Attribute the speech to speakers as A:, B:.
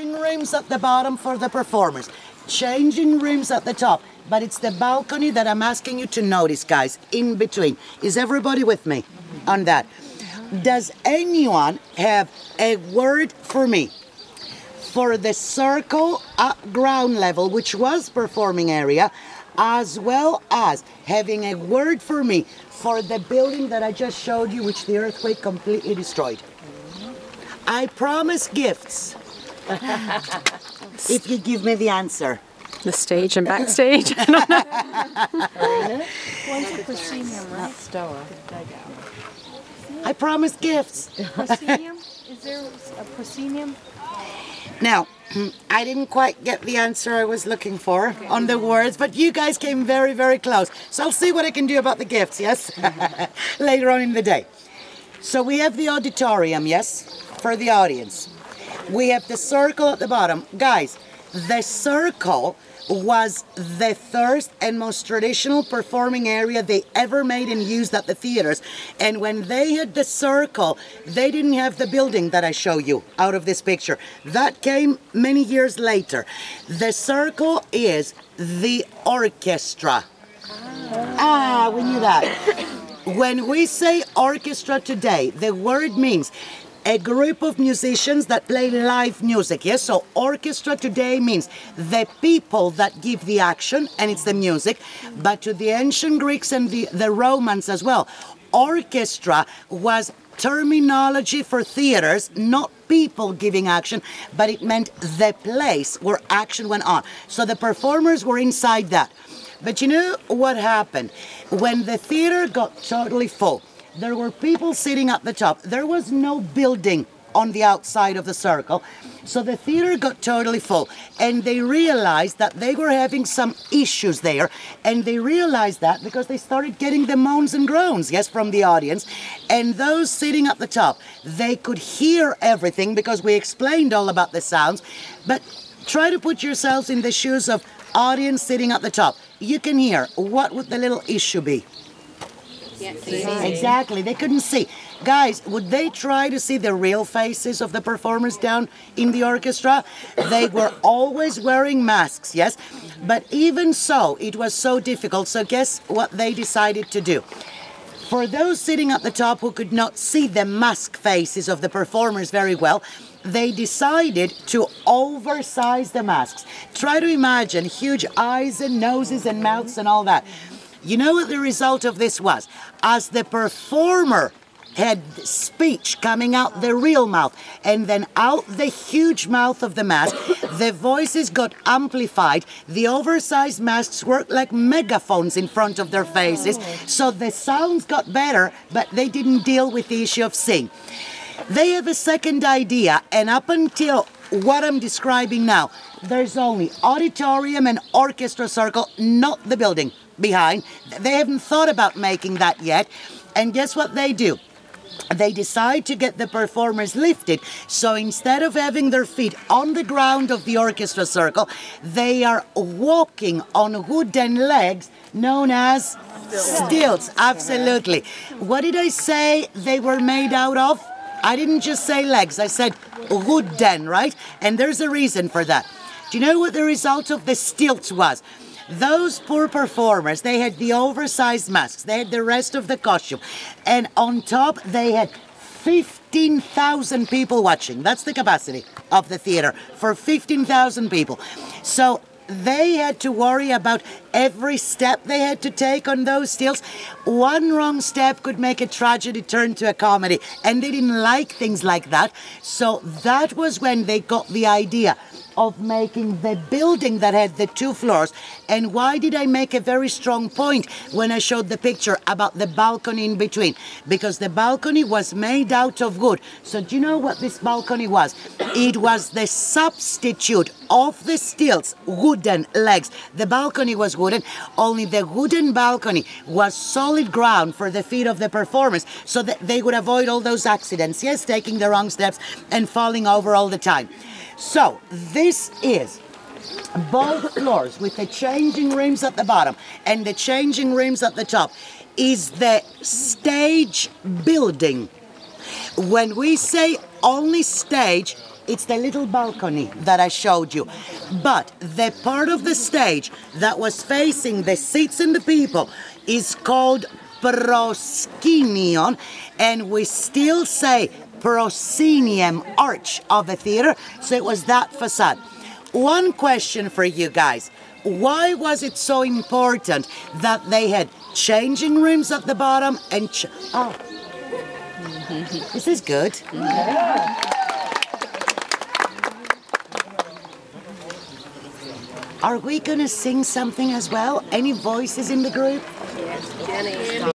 A: changing rooms at the bottom for the performers, changing rooms at the top, but it's the balcony that I'm asking you to notice, guys, in between. Is everybody with me on that? Does anyone have a word for me for the circle at ground level, which was performing area, as well as having a word for me for the building that I just showed you, which the earthquake completely destroyed? I promise gifts if you give me the answer.
B: The stage and backstage.
C: One's a proscenium, right? Stoa.
A: I promise gifts.
C: Proscenium? Is there a proscenium?
A: Now, I didn't quite get the answer I was looking for on the words, but you guys came very, very close. So I'll see what I can do about the gifts, yes? Later on in the day. So we have the auditorium, yes, for the audience. We have the circle at the bottom. Guys, the circle was the first and most traditional performing area they ever made and used at the theaters. And when they had the circle, they didn't have the building that I show you out of this picture. That came many years later. The circle is the orchestra. Ah, we knew that. When we say orchestra today, the word means a group of musicians that play live music, yes? So orchestra today means the people that give the action, and it's the music. But to the ancient Greeks and the Romans as well, orchestra was terminology for theaters, not people giving action, but it meant the place where action went on. So the performers were inside that. But you know what happened? When the theater got totally full, there were people sitting at the top. There was no building on the outside of the circle. So the theater got totally full. And they realized that they were having some issues there. And they realized that because they started getting the moans and groans, yes, from the audience. And those sitting at the top, they could hear everything because we explained all about the sounds. But try to put yourselves in the shoes of audience sitting at the top. You can hear. What would the little issue be? Exactly, they couldn't see. Guys, would they try to see the real faces of the performers down in the orchestra? They were always wearing masks, yes? But even so, it was so difficult. So guess what they decided to do? For those sitting at the top who could not see the mask faces of the performers very well, they decided to oversize the masks. Try to imagine huge eyes and noses and mouths and all that. You know what the result of this was? As the performer had speech coming out the real mouth and then out the huge mouth of the mask, the voices got amplified. The oversized masks worked like megaphones in front of their faces. So the sounds got better, but they didn't deal with the issue of singing. They have a second idea, and up until what I'm describing now, there's only auditorium and orchestra circle, not the building behind. They haven't thought about making that yet. And guess what they do? They decide to get the performers lifted. So instead of having their feet on the ground of the orchestra circle, they are walking on wooden legs known as stilts. Absolutely. What did I say they were made out of? I didn't just say legs, I said wooden, right? And there's a reason for that. Do you know what the result of the stilts was? Those poor performers, they had the oversized masks, they had the rest of the costume, and on top they had 15,000 people watching. That's the capacity of the theater, for 15,000 people. So they had to worry about every step they had to take on those stilts. One wrong step could make a tragedy turn to a comedy, and they didn't like things like that. So that was when they got the idea of making the building that had the 2 floors. And why did I make a very strong point when I showed the picture about the balcony in between? Because the balcony was made out of wood. So do you know what this balcony was? It was the substitute of the stilts, wooden legs. The balcony was wooden, only the wooden balcony was solid ground for the feet of the performers so that they would avoid all those accidents, yes, taking the wrong steps and falling over all the time. So this is both floors with the changing rooms at the bottom and the changing rooms at the top is the stage building. When we say only stage, It's the little balcony that I showed you. But the part of the stage that was facing the seats and the people is called proscenium, and we still say proscenium arch of the theater, so it was that facade. One question for you guys. Why was it so important that they had changing rooms at the bottom and this is good. Are we gonna sing something as well? Any voices in the group?
D: Yes, Jenny.